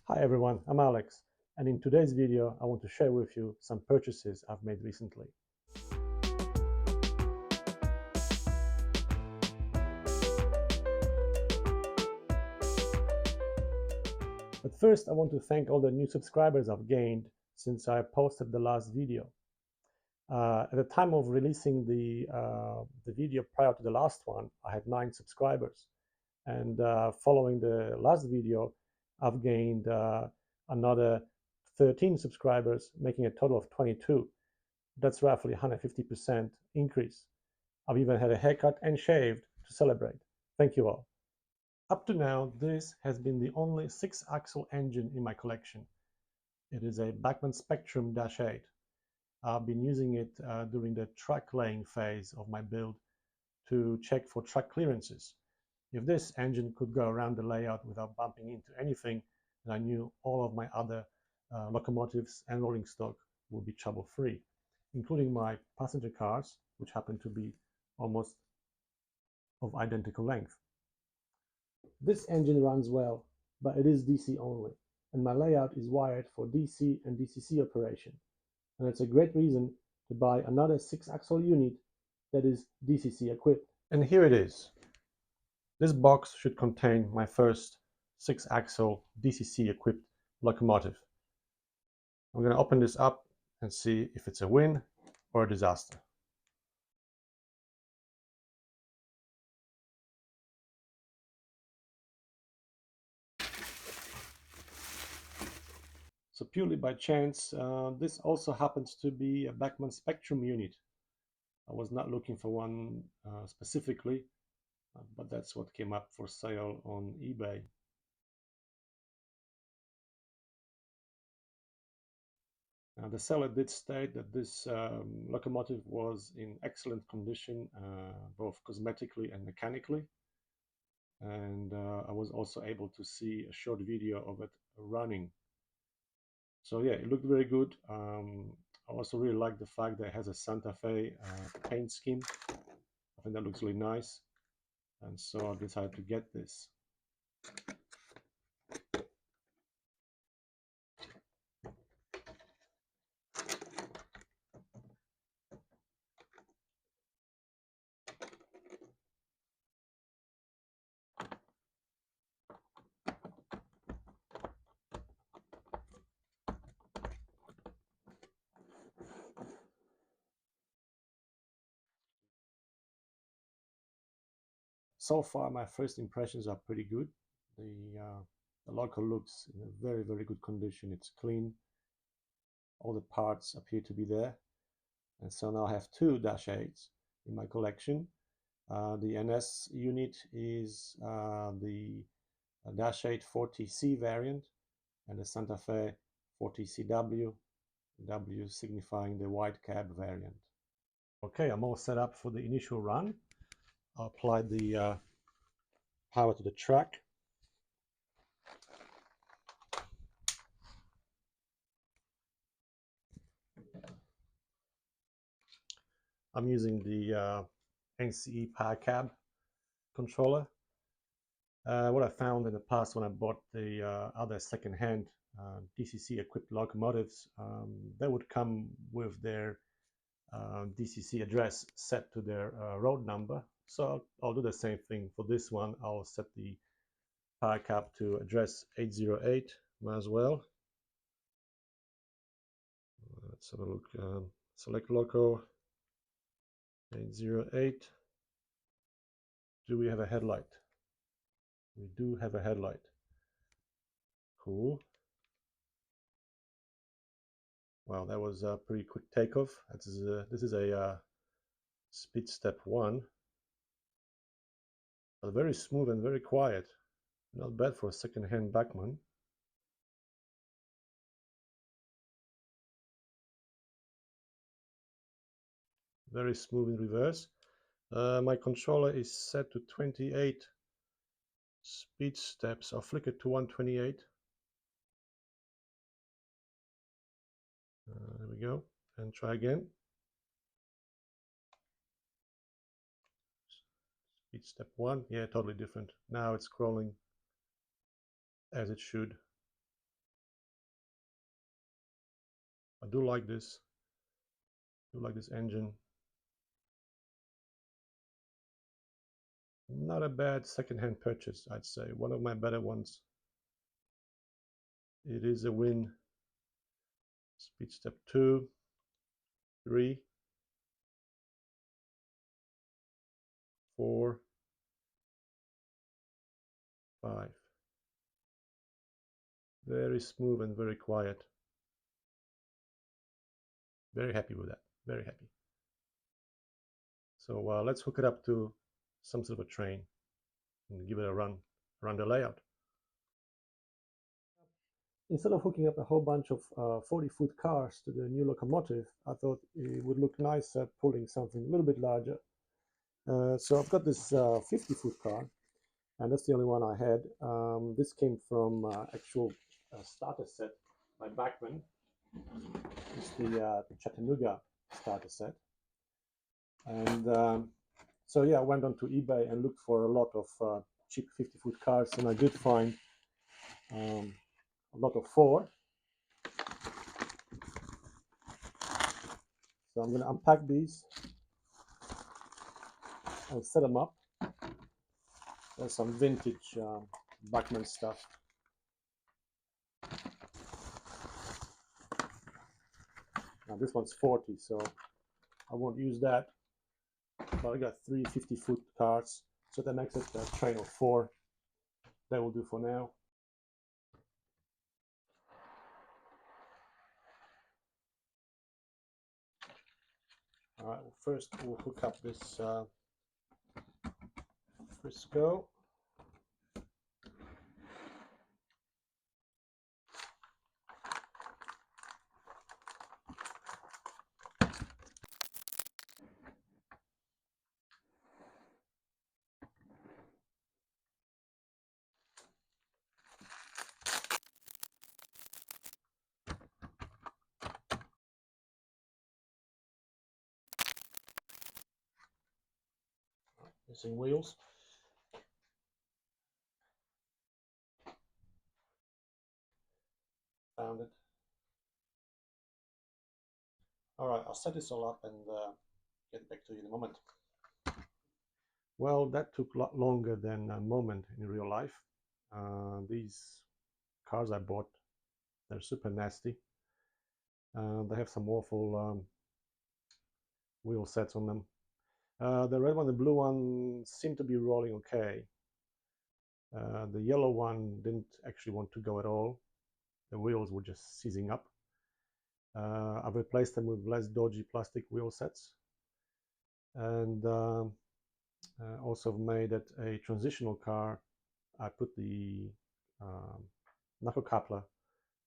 Hi everyone, I'm Alex, and in today's video I want to share with you some purchases I've made recently. But first I want to thank all the new subscribers I've gained since I posted the last video. At the time of releasing the video prior to the last one, I had 9 subscribers, and following the last video I've gained another 13 subscribers, making a total of 22. That's roughly 150% increase. I've even had a haircut and shaved to celebrate. Thank you all. Up to now, this has been the only 6-axle engine in my collection. It is a Bachmann Spectrum -8. I've been using it during the track laying phase of my build to check for track clearances. If this engine could go around the layout without bumping into anything, then I knew all of my other locomotives and rolling stock would be trouble-free, including my passenger cars, which happen to be almost of identical length. This engine runs well, but it is DC only, and my layout is wired for DC and DCC operation, and it's a great reason to buy another 6-axle unit that is DCC equipped. And here it is. This box should contain my first 6-axle DCC equipped locomotive. I'm going to open this up and see if it's a win or a disaster. So purely by chance, this also happens to be a Bachmann Spectrum unit. I was not looking for one specifically, but that's what came up for sale on eBay. Now, the seller did state that this locomotive was in excellent condition, both cosmetically and mechanically. And I was also able to see a short video of it running. So yeah, it looked very good. I also really like the fact that it has a Santa Fe paint scheme. I think that looks really nice. And so I decided to get this. So far, my first impressions are pretty good. The loco looks in a very, very good condition. It's clean. All the parts appear to be there. And so now I have 2 -8s in my collection. The NS unit is the -8 40C variant, and the Santa Fe 40CW, W signifying the wide cab variant. Okay, I'm all set up for the initial run. I'll apply the power to the track. I'm using the NCE Power Cab controller. What I found in the past when I bought the other second-hand DCC equipped locomotives, they would come with their DCC address set to their road number. So I'll do the same thing for this one. I'll set the power cab to address 808 as well. Let's have a look. Select loco 808. Do we have a headlight? We do have a headlight. Cool. Well, that was a pretty quick takeoff. This is a speed step 1, but very smooth and very quiet. Not bad for a second-hand Bachmann. Very smooth in reverse. My controller is set to 28 speed steps. I'll flick it to 128. There we go. And try again. Speed step 1. Yeah, totally different. Now it's scrolling as it should. I do like this. I do like this engine. Not a bad second-hand purchase, I'd say. One of my better ones. It is a win. Speed step 2, 3, 4, 5. Very smooth and very quiet. Very happy with that. Very happy. So let's hook it up to some sort of a train and give it a run around the layout. Instead of hooking up a whole bunch of 40-foot cars to the new locomotive, I thought it would look nicer pulling something a little bit larger. So I've got this 50-foot car, and that's the only one I had. This came from actual starter set by Bachmann. It's the Chattanooga starter set. And so yeah, I went onto eBay and looked for a lot of cheap 50-foot cars, and I did find a lot of Ford. So I'm going to unpack these and set them up. There's some vintage Bachmann stuff. Now this one's 40, so I won't use that. But I got 3 50-foot cars, so that makes it a train of 4. That will do for now. All right, well, first we'll hook up this Frisco. Missing wheels. Found it. All right, I'll set this all up and get back to you in a moment. Well, that took a lot longer than a moment in real life. These cars I bought, they're super nasty. They have some awful wheel sets on them. The red one, the blue one seemed to be rolling okay. The yellow one didn't actually want to go at all. The wheels were just seizing up. I've replaced them with less dodgy plastic wheel sets, and also made it a transitional car. I put the knuckle coupler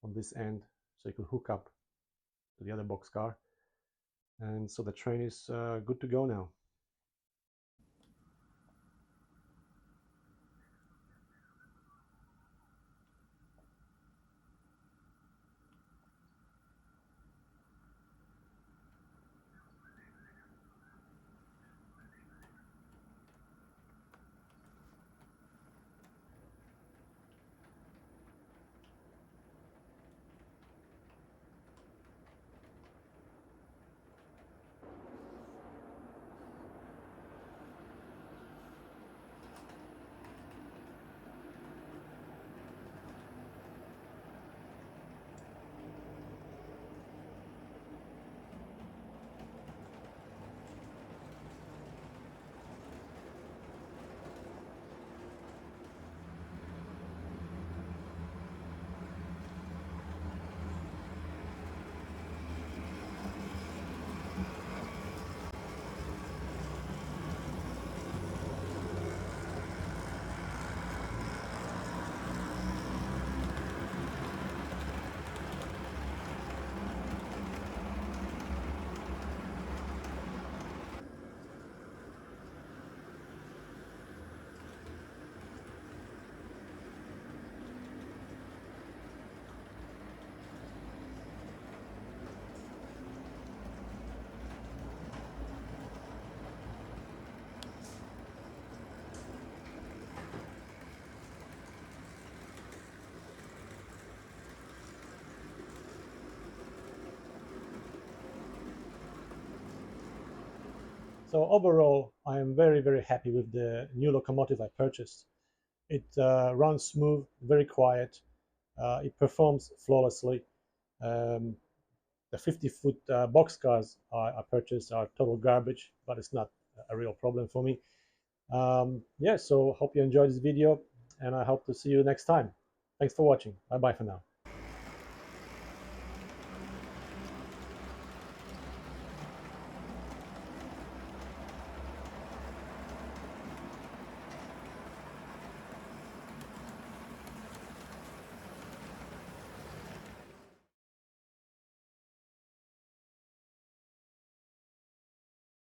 on this end so you could hook up to the other box car, and so the train is good to go now. So overall, I am very happy with the new locomotive I purchased. It runs smooth, very quiet. It performs flawlessly. Um, the 50-foot boxcars I purchased are total garbage, but it's not a real problem for me. Yeah, so hope you enjoyed this video, and I hope to see you next time. Thanks for watching. Bye bye for now.